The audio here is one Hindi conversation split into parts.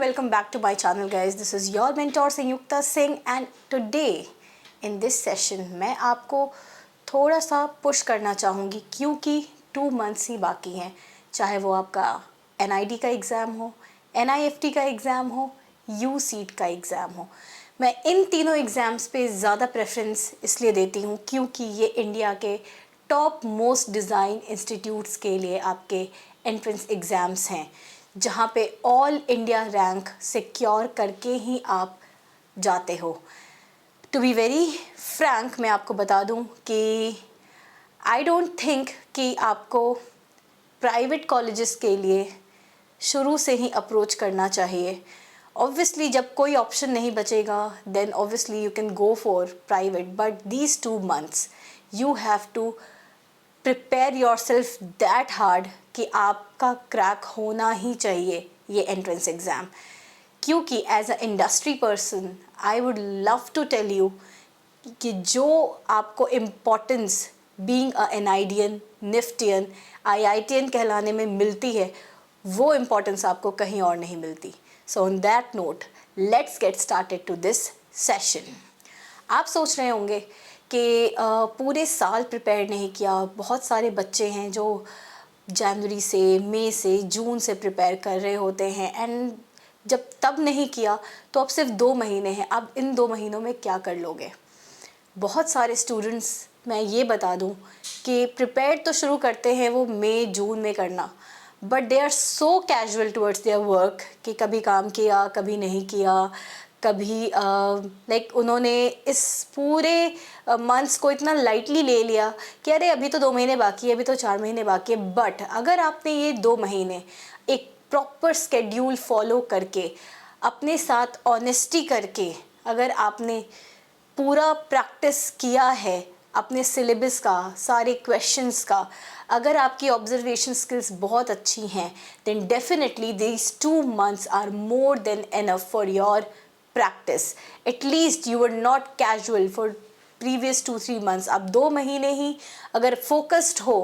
welcome back to my channel guys. This is your mentor Sanyukta Singh and today in this session मैं आपको थोड़ा सा पुश करना चाहूँगी क्योंकि 2 months ही बाकी हैं, चाहे वो आपका NID का एग्ज़ाम हो, NIFT का एग्ज़ाम हो, UCET का एग्ज़ाम हो। मैं इन तीनों एग्ज़ाम्स पे ज़्यादा प्रेफरेंस इसलिए देती हूँ क्योंकि ये इंडिया के टॉप मोस्ट डिज़ाइन इंस्टीट्यूट्स के लिए आपके एंट्रेंस एग्ज़ाम्स हैं, जहाँ पे ऑल इंडिया रैंक सिक्योर करके ही आप जाते हो। टू बी वेरी फ्रैंक मैं आपको बता दूं कि आई डोंट थिंक कि आपको प्राइवेट कॉलेजेस के लिए शुरू से ही अप्रोच करना चाहिए। ऑब्वियसली जब कोई ऑप्शन नहीं बचेगा then obviously you can go for private, but these 2 months you have to prepare yourself that hard कि आपका क्रैक होना ही चाहिए ये एंट्रेंस एग्ज़ाम। क्योंकि as a industry person I would love to tell you कि जो आपको importance being a NIDian, NIFTian, IITian कहलाने में मिलती है, वो इम्पोर्टेंस आपको कहीं और नहीं मिलती। So on that note let's get started to this session. आप सोच रहे होंगे कि पूरे साल प्रिपेयर नहीं किया। बहुत सारे बच्चे हैं जो जनवरी से, मई से, जून से प्रिपेयर कर रहे होते हैं एंड जब तब नहीं किया तो अब सिर्फ 2 महीने हैं, अब इन 2 महीनों में क्या कर लोगे। बहुत सारे स्टूडेंट्स, मैं ये बता दूं कि प्रिपेयर तो शुरू करते हैं वो मई जून में करना, but they are so casual towards their work कि कभी काम किया, कभी नहीं किया, कभी लाइक उन्होंने इस पूरे मंथ्स को इतना लाइटली ले लिया कि अरे अभी तो 2 महीने बाकी है, अभी तो 4 महीने बाकी है। बट अगर आपने ये 2 महीने एक प्रॉपर स्केड्यूल फॉलो करके, अपने साथ ऑनेस्टी करके, अगर आपने पूरा प्रैक्टिस किया है अपने सिलेबस का, सारे क्वेश्चंस का, अगर आपकी ऑब्जर्वेशन स्किल्स बहुत अच्छी हैं, then definitely these 2 months are more than enough for your practice. At least you were not casual for previous 2-3 months. अब 2 महीने ही अगर focused हो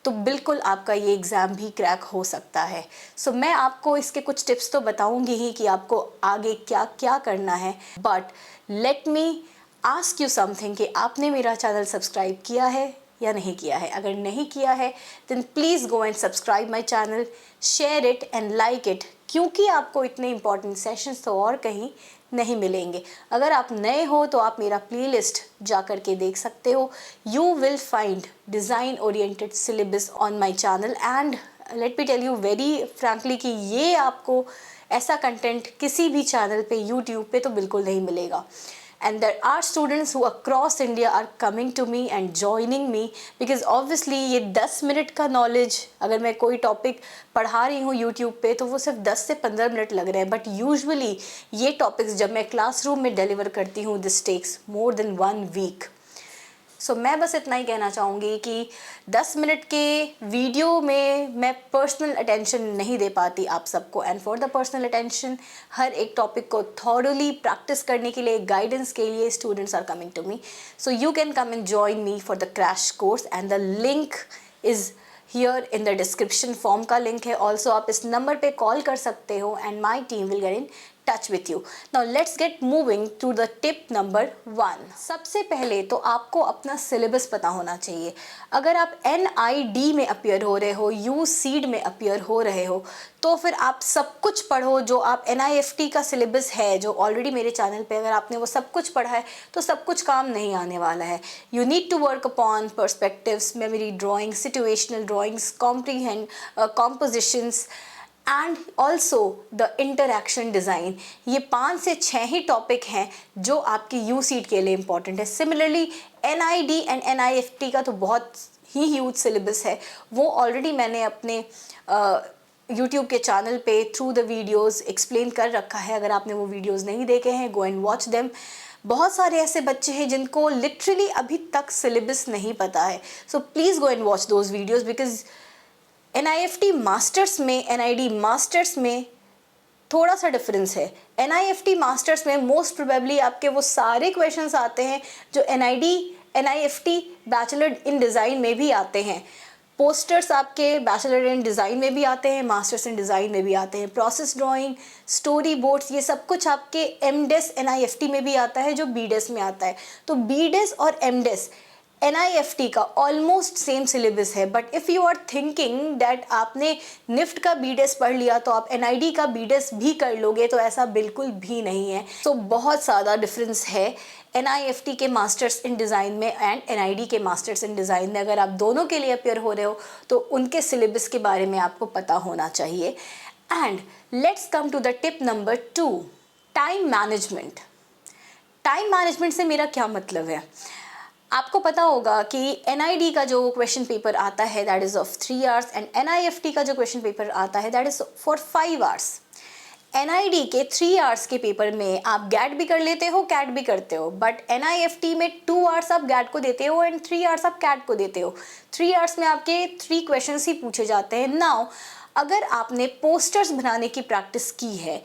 तो बिल्कुल आपका ये एग्ज़ाम भी क्रैक हो सकता है। सो मैं आपको इसके कुछ टिप्स तो बताऊंगी ही कि आपको आगे क्या क्या करना है, but let me ask you something कि आपने मेरा चैनल सब्सक्राइब किया है या नहीं किया है। अगर नहीं किया है then please go and subscribe my channel, share it and like it, क्योंकि आपको इतने इंपॉर्टेंट सेशंस तो और कहीं नहीं मिलेंगे। अगर आप नए हो तो आप मेरा प्लेलिस्ट जा कर के देख सकते हो। You will find design oriented syllabus on my channel and let me tell you very frankly कि ये आपको ऐसा कंटेंट किसी भी चैनल पे, यूट्यूब पे तो बिल्कुल नहीं मिलेगा। And there are students who across India are coming to me and joining me because obviously ये 10 मिनट का नॉलेज, अगर मैं कोई टॉपिक पढ़ा रही हूँ यूट्यूब पे तो वो सिर्फ 10 से 15 मिनट लग रहे हैं, बट यूजुअली ये टॉपिक्स जब मैं क्लासरूम में डिलीवर करती हूँ this takes more than 1 week। So मैं बस इतना ही कहना चाहूँगी कि 10 मिनट के वीडियो में मैं पर्सनल अटेंशन नहीं दे पाती आप सबको, and for the personal attention हर एक टॉपिक को थॉरली प्रैक्टिस करने के लिए, गाइडेंस के लिए students are coming to me. So you can come and join me for the crash course and the link is here in the description. Form का लिंक है। ऑल्सो आप इस नंबर पे कॉल कर सकते हो and my team will get in touch with you. Now let's get moving to the tip number 1। सबसे पहले तो आपको अपना सिलेबस पता होना चाहिए। अगर आप NID में अपीयर हो रहे हो, UCET में अपीयर हो रहे हो, तो फिर आप सब कुछ पढ़ो जो आप NIFT का सिलेबस है, जो ऑलरेडी मेरे चैनल पे अगर आपने वो सब कुछ पढ़ा है तो सब कुछ काम नहीं आने वाला है। You need to work upon perspectives, memory drawing, situational drawings, comprehend compositions and also the interaction design. ये 5 से 6 ही टॉपिक हैं जो आपकी UCET के लिए इम्पॉर्टेंट है। सिमिलरली NID एंड NIFT का तो बहुत ही ह्यूज सिलेबस है, वो ऑलरेडी मैंने अपने यूट्यूब के चैनल पे थ्रू द वीडियोज़ एक्सप्लेन कर रखा है। अगर आपने वो वीडियोज़ नहीं देखे हैं, गो एंड वॉच देम। बहुत सारे ऐसे बच्चे हैं जिनको लिटरली अभी तक सिलेबस नहीं पता है, so please go and watch those videos because NIFT masters में, NID मास्टर्स में थोड़ा सा डिफरेंस है। NIFT मास्टर्स में मोस्ट प्रोबेबली आपके वो सारे क्वेश्चंस आते हैं जो NID NIFT bachelor in design में भी आते हैं। पोस्टर्स आपके बैचलर इन डिज़ाइन में भी आते हैं, मास्टर्स इन डिज़ाइन में भी आते हैं। प्रोसेस ड्राइंग, स्टोरी बोर्ड्स, ये सब कुछ आपके एमडेस NIFT में भी आता है, जो बीडेस में आता है। तो बीडेस और एमडेस NIFT का ऑलमोस्ट सेम सिलेबस है, but if you are thinking that आपने निफ्ट का बीडेस पढ़ लिया तो आप NID का बीडेस भी कर लोगे, तो ऐसा बिल्कुल भी नहीं है। तो बहुत ज़्यादा डिफरेंस है NIFT के मास्टर्स इन डिज़ाइन में एंड NID के मास्टर्स इन डिज़ाइन में। अगर आप दोनों के लिए अपेयर हो रहे हो तो उनके सिलेबस के बारे में आपको पता होना चाहिए। And let's come to the tip number 2, time management. Time management से मेरा क्या मतलब है? आपको पता होगा कि NID का जो क्वेश्चन पेपर आता है that is of 3 hours and NIFT का जो क्वेश्चन पेपर आता है that is for 5 hours. NID के 3 आवर्स के पेपर में आप गैट भी कर लेते हो, कैट भी करते हो, बट NIFT में 2 आवर्स आप गैट को देते हो एंड 3 आवर्स आप कैट को देते हो। 3 आवर्स में आपके 3 क्वेश्चंस ही पूछे जाते हैं। नाउ अगर आपने पोस्टर्स बनाने की प्रैक्टिस की है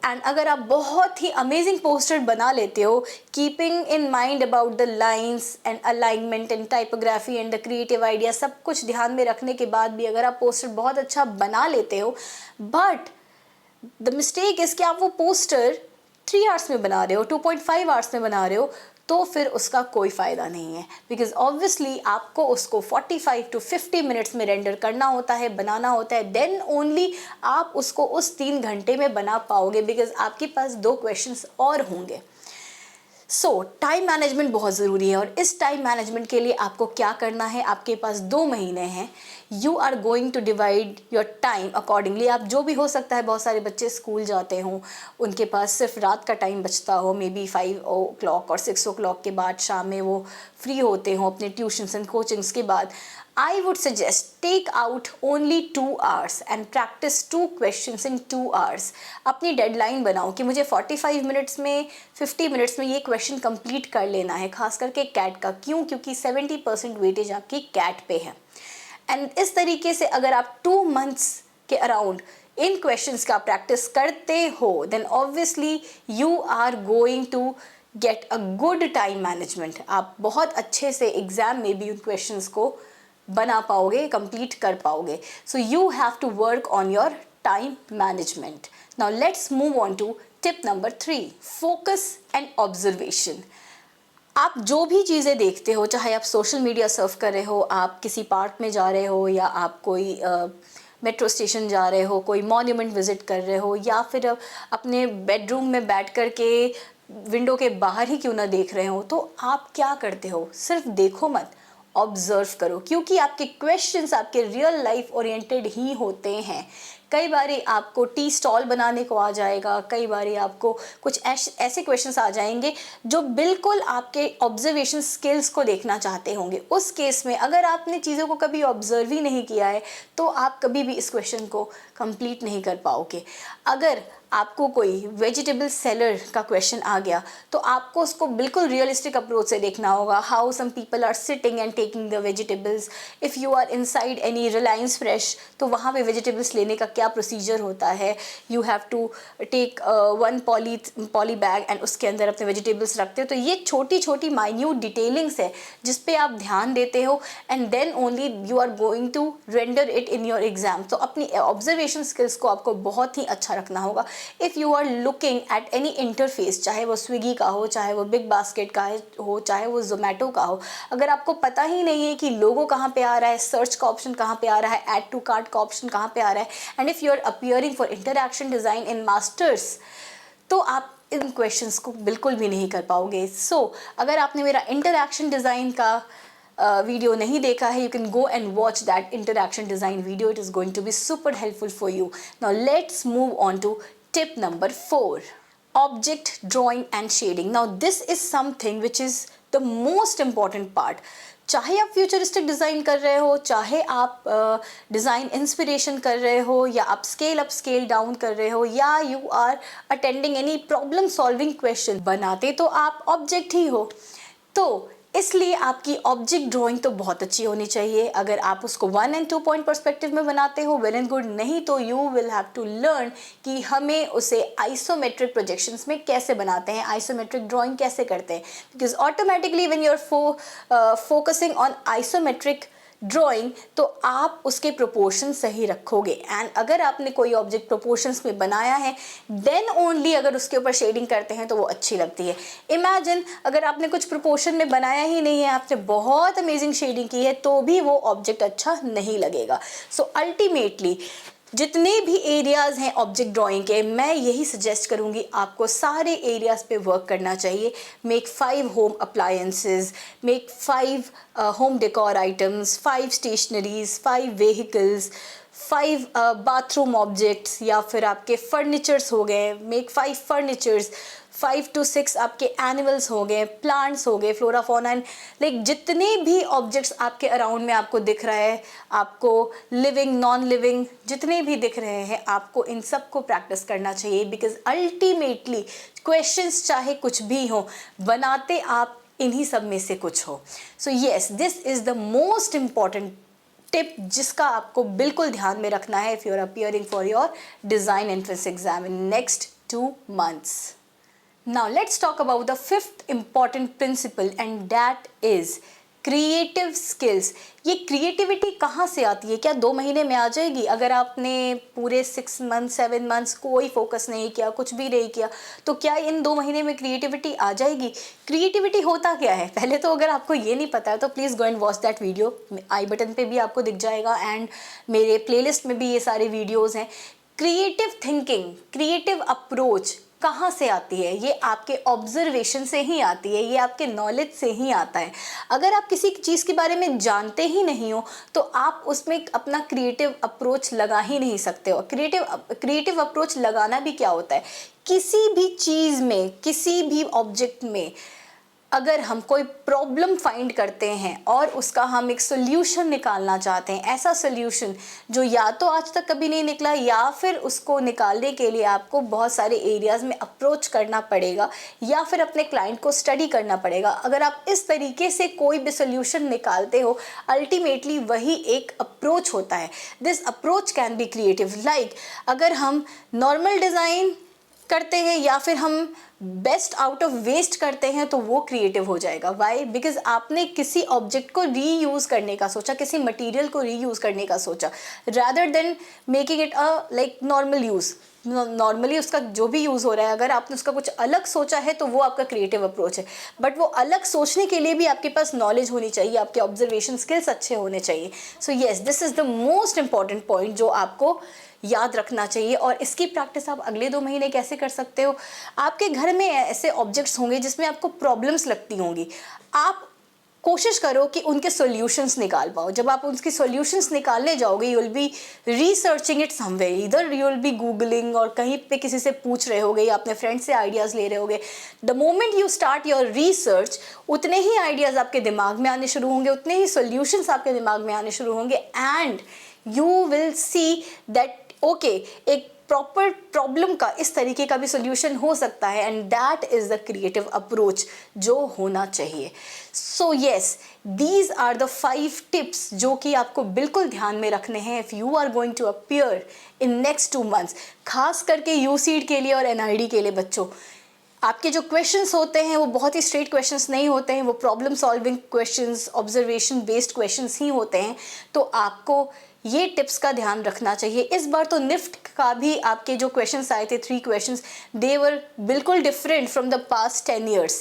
एंड अगर आप बहुत ही अमेजिंग पोस्टर बना लेते हो, keeping in mind about the lines and alignment and typography and the creative idea, सब कुछ ध्यान में रखने के बाद भी अगर आप पोस्टर बहुत अच्छा बना लेते हो, बट द मिस्टेक इज कि आप वो पोस्टर 3 आवर्स में बना रहे हो, 2.5 आवर्स में बना रहे हो, तो फिर उसका कोई फ़ायदा नहीं है। बिकॉज ऑब्वियसली आपको उसको 45 to 50 मिनट्स में रेंडर करना होता है, बनाना होता है, देन ओनली आप उसको उस 3 घंटे में बना पाओगे, बिकॉज आपके पास 2 क्वेश्चंस और होंगे। सो टाइम मैनेजमेंट बहुत ज़रूरी है और इस टाइम मैनेजमेंट के लिए आपको क्या करना है, आपके पास 2 महीने हैं। You are going to divide your time accordingly. आप जो भी हो सकता है, बहुत सारे बच्चे स्कूल जाते हों, उनके पास सिर्फ रात का टाइम बचता हो, मे बी 5 o'clock और 6 o'clock के बाद शाम में वो फ्री होते हों अपने ट्यूशन्स एंड कोचिंग्स के बाद। I would suggest take out only 2 hours and practice 2 questions in 2 hours. अपनी डेडलाइन बनाओ कि मुझे 45 मिनट्स में 50 मिनट्स में ये क्वेश्चन कंप्लीट कर लेना है, खास करके कैट का। क्यों? क्योंकि 70% वेटेज आपकी कैट पे है। एंड इस तरीके से अगर आप 2 months के अराउंड इन क्वेश्चंस का प्रैक्टिस करते हो, then obviously you are going to get a good time management. आप बहुत अच्छे से एग्जाम में भी उन क्वेश्चंस को बना पाओगे, कंप्लीट कर पाओगे। So you have to work on your time management. Now let's move on to tip number 3, focus and observation. आप जो भी चीज़ें देखते हो, चाहे आप सोशल मीडिया सर्फ कर रहे हो, आप किसी पार्क में जा रहे हो, या आप कोई मेट्रो स्टेशन जा रहे हो, कोई मॉन्यूमेंट विजिट कर रहे हो, या फिर अपने बेडरूम में बैठ कर के विंडो के बाहर ही क्यों ना देख रहे हो, तो आप क्या करते हो? सिर्फ देखो मत, ऑब्जर्व करो, क्योंकि आपके क्वेश्चंस आपके रियल लाइफ ओरिएंटेड ही होते हैं। कई बारी आपको टी स्टॉल बनाने को आ जाएगा, कई बारी आपको कुछ ऐसे क्वेश्चंस आ जाएंगे जो बिल्कुल आपके ऑब्जर्वेशन स्किल्स को देखना चाहते होंगे। उस केस में अगर आपने चीज़ों को कभी ऑब्जर्व ही नहीं किया है तो आप कभी भी इस क्वेश्चन को कंप्लीट नहीं कर पाओगे। अगर आपको कोई वेजिटेबल सेलर का क्वेश्चन आ गया तो आपको उसको बिल्कुल रियलिस्टिक अप्रोच से देखना होगा। How some people are sitting and taking the vegetables. If you are inside any Reliance Fresh, तो वहाँ पे वेजिटेबल्स लेने का क्या प्रोसीजर होता है। You have to take 1 poly bag and उसके अंदर अपने वेजिटेबल्स रखते हो। तो ये छोटी छोटी माइन्यूट डिटेलिंग्स है जिस पे आप ध्यान देते हो, and then only you are going to render it in your exam. तो अपनी ऑब्जर्वेशन स्किल्स को आपको बहुत ही अच्छा रखना होगा। If you are looking at any interface, चाहे वो स्विगी का हो, चाहे वो बिग बास्केट का हो, चाहे वो जोमेटो का हो, अगर आपको पता ही नहीं है कि लोगो कहाँ पे आ रहा है, सर्च का ऑप्शन कहाँ पे आ रहा है, ऐड टू कार्ट का ऑप्शन कहाँ पे आ रहा है, and if you are appearing for interaction design in masters, तो आप इन क्वेश्चंस को बिल्कुल भी नहीं कर पाओगे। अगर आपने मेरा इंटरैक्शन डिज़ाइन का वीडियो नहीं देखा है, you can go and watch that interaction design video. It is going to be super helpful for you. Now let's move on to tip number 4, object drawing and shading. Now this is something which is the most important part. चाहे आप फ्यूचरिस्टिक डिज़ाइन कर रहे हो, चाहे आप डिज़ाइन इंस्पिरेशन कर रहे हो, या आप स्केल अप स्केल डाउन कर रहे हो, या you are attending any problem solving question, बनाते तो आप ऑब्जेक्ट ही हो। तो इसलिए आपकी ऑब्जेक्ट ड्राइंग तो बहुत अच्छी होनी चाहिए। अगर आप उसको 1 and 2 पॉइंट पर्सपेक्टिव में बनाते हो, वेल एंड गुड। नहीं तो you will have to learn कि हमें उसे आइसोमेट्रिक प्रोजेक्शंस में कैसे बनाते हैं, आइसोमेट्रिक ड्राइंग कैसे करते हैं। Because automatically when you are focusing on isometric drawing तो आप उसके प्रोपोर्शन सही रखोगे। एंड अगर आपने कोई ऑब्जेक्ट प्रोपोर्शंस में बनाया है देन ओनली अगर उसके ऊपर शेडिंग करते हैं तो वो अच्छी लगती है। इमेजिन अगर आपने कुछ प्रोपोर्शन में बनाया ही नहीं है, आपने बहुत अमेजिंग शेडिंग की है तो भी वो ऑब्जेक्ट अच्छा नहीं लगेगा। सो अल्टीमेटली जितने भी एरियाज़ हैं ऑब्जेक्ट ड्राइंग के, मैं यही सजेस्ट करूँगी आपको सारे एरियाज़ पे वर्क करना चाहिए। Make 5 home appliances, make 5 home decor items, 5 stationeries, 5 vehicles, 5 bathroom objects या फिर आपके फर्नीचर्स हो गए, मेक 5 फर्नीचर्स, 5 to 6 आपके एनिमल्स हो गए, प्लांट्स हो गए, फ्लोरा फौना एंड लाइक जितने भी ऑब्जेक्ट्स आपके अराउंड में आपको दिख रहा है, आपको लिविंग नॉन लिविंग जितने भी दिख रहे हैं, आपको इन सब को प्रैक्टिस करना चाहिए। बिकॉज अल्टीमेटली क्वेश्चंस चाहे कुछ भी हो, बनाते आप इन्हीं सब में से कुछ हो। So yes, this is the most important tip जिसका आपको बिल्कुल ध्यान में रखना है if you are appearing for your design entrance exam in next 2 months. Now let's talk about the 5th important principle and that is creative skills. ये क्रिएटिविटी कहाँ से आती है? क्या 2 महीने में आ जाएगी? अगर आपने पूरे 6 months 7 months कोई फोकस नहीं किया, कुछ भी नहीं किया, तो क्या इन 2 महीने में क्रिएटिविटी आ जाएगी? क्रिएटिविटी होता क्या है? पहले तो अगर आपको ये नहीं पता है तो please go and watch that video, I button पे भी आपको दिख जाएगा एंड मेरे प्लेलिस्ट में भी ये सारे वीडियोज़ हैं। क्रिएटिव थिंकिंग, क्रिएटिव अप्रोच कहाँ से आती है? ये आपके ऑब्जर्वेशन से ही आती है, ये आपके नॉलेज से ही आता है। अगर आप किसी चीज़ के बारे में जानते ही नहीं हो तो आप उसमें अपना क्रिएटिव अप्रोच लगा ही नहीं सकते हो। क्रिएटिव अप्रोच लगाना भी क्या होता है? किसी भी चीज़ में, किसी भी ऑब्जेक्ट में अगर हम कोई प्रॉब्लम फाइंड करते हैं और उसका हम एक सोल्यूशन निकालना चाहते हैं, ऐसा सोल्यूशन जो या तो आज तक कभी नहीं निकला या फिर उसको निकालने के लिए आपको बहुत सारे एरियाज़ में अप्रोच करना पड़ेगा या फिर अपने क्लाइंट को स्टडी करना पड़ेगा। अगर आप इस तरीके से कोई भी सोल्यूशन निकालते हो, अल्टीमेटली वही एक अप्रोच होता है। This approach can be creative. Like अगर हम नॉर्मल डिज़ाइन करते हैं या फिर हम बेस्ट आउट ऑफ वेस्ट करते हैं तो वो क्रिएटिव हो जाएगा। वाई? बिकॉज आपने किसी ऑब्जेक्ट को रीयूज़ करने का सोचा, किसी मटेरियल को रीयूज़ करने का सोचा, rather than making it a like normal use. Normally उसका जो भी यूज़ हो रहा है, अगर आपने उसका कुछ अलग सोचा है तो वो आपका क्रिएटिव अप्रोच है। बट वो अलग सोचने के लिए भी आपके पास नॉलेज होनी चाहिए, आपके ऑब्जर्वेशन स्किल्स अच्छे होने चाहिए। So yes, this is the most important point जो आपको याद रखना चाहिए। और इसकी प्रैक्टिस आप अगले 2 महीने कैसे कर सकते हो? आपके घर में ऐसे ऑब्जेक्ट्स होंगे जिसमें आपको प्रॉब्लम्स लगती होंगी, आप कोशिश करो कि उनके सॉल्यूशंस निकाल पाओ। जब आप उनके सॉल्यूशंस निकालने जाओगे, you will be researching it somewhere, इधर यू विल बी गूगलिंग और कहीं पे किसी से पूछ रहे होगे या अपने फ्रेंड से आइडियाज़ ले रहे होगे। The moment you start your research, उतने ही आइडियाज़ आपके दिमाग में आने शुरू होंगे, उतने ही सॉल्यूशंस आपके दिमाग में आने शुरू होंगे and you will see that okay, एक प्रॉपर प्रॉब्लम का इस तरीके का भी सोल्यूशन हो सकता है and that is the creative approach जो होना चाहिए। So yes, these are the 5 tips जो कि आपको बिल्कुल ध्यान में रखने हैं if you are going to appear in next 2 months। खास करके यूसीड के लिए और एनआईडी के लिए बच्चों, आपके जो क्वेश्चंस होते हैं वो बहुत ही स्ट्रेट क्वेश्चंस नहीं होते हैं, वो problem solving questions, observation based questions ही होते हैं। तो आपको ये टिप्स का ध्यान रखना चाहिए। इस बार तो निफ्ट का भी आपके जो क्वेश्चंस आए थे, 3 क्वेश्चंस, दे वर बिल्कुल different from the past 10 years।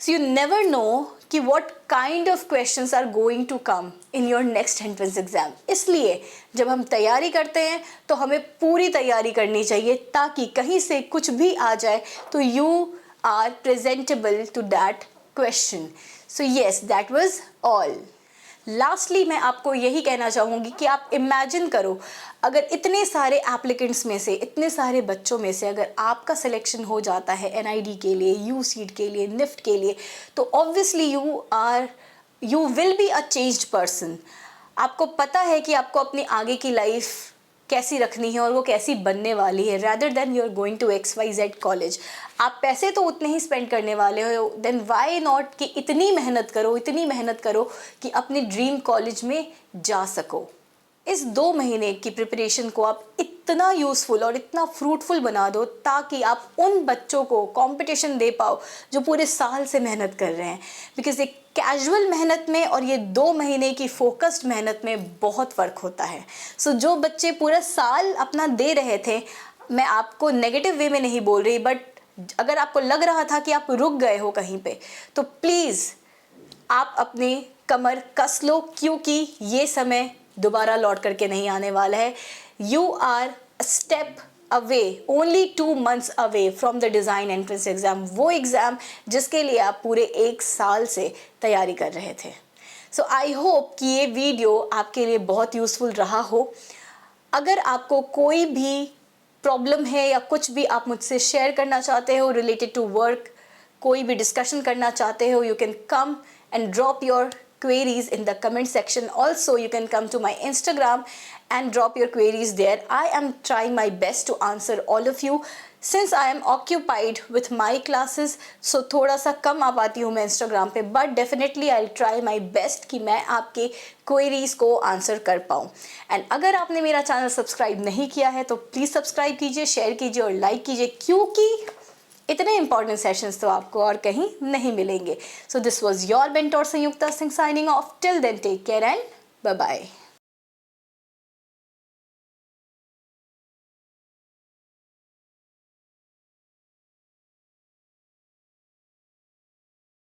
So you never know कि what kind of questions are going to come in your next entrance exam. इसलिए जब हम तैयारी करते हैं तो हमें पूरी तैयारी करनी चाहिए ताकि कहीं से कुछ भी आ जाए तो you are presentable to that question. So yes, that was all. Lastly मैं आपको यही कहना चाहूँगी कि आप इमेजिन करो, अगर इतने सारे एप्लीकेंट्स में से, इतने सारे बच्चों में से अगर आपका सिलेक्शन हो जाता है एनआईडी के लिए, यूसीड के लिए, निफ्ट के लिए, तो obviously you will be a changed person. आपको पता है कि आपको अपनी आगे की लाइफ कैसी रखनी है और वो कैसी बनने वाली है, rather than you are going to XYZ college. आप पैसे तो उतने ही स्पेंड करने वाले हो, देन वाई नॉट कि इतनी मेहनत करो कि अपने ड्रीम कॉलेज में जा सको। इस 2 महीने की प्रिपरेशन को आप इतना यूज़फुल और इतना फ्रूटफुल बना दो ताकि आप उन बच्चों को कंपटीशन दे पाओ जो पूरे साल से मेहनत कर रहे हैं। बिकॉज एक कैजुअल मेहनत में और ये 2 महीने की फोकस्ड मेहनत में बहुत फ़र्क होता है। सो जो बच्चे पूरा साल अपना दे रहे थे, मैं आपको नेगेटिव वे में नहीं बोल रही, बट अगर आपको लग रहा था कि आप रुक गए हो कहीं पे, तो प्लीज़ आप अपनी कमर कस लो, क्योंकि ये समय दोबारा लौट करके नहीं आने वाला है। You are step away, only 2 months away from the design entrance exam, वो एग्ज़ाम जिसके लिए आप पूरे 1 साल से तैयारी कर रहे थे। सो आई होप कि ये वीडियो आपके लिए बहुत यूज़फुल रहा हो। अगर आपको कोई भी प्रॉब्लम है या कुछ भी आप मुझसे शेयर करना चाहते हो रिलेटेड टू वर्क, कोई भी डिस्कशन करना चाहते हो, you can come and drop your queries in the comment section. Also, you can come to my Instagram and drop your queries there. I am trying my best to answer all of you. Since I am occupied with my classes, so थोड़ा सा कम आ पाती हूँ मैं Instagram पे, but definitely I'll try my best कि मैं आपके queries को आंसर कर पाऊँ। एंड अगर आपने मेरा चैनल सब्सक्राइब नहीं किया है तो प्लीज़ सब्सक्राइब कीजिए, शेयर कीजिए और लाइक कीजिए, क्योंकि इतने इंपॉर्टेंट सेशंस तो आपको और कहीं नहीं मिलेंगे। So this was your mentor Sanyukta Singh signing off. Till then take care and bye bye.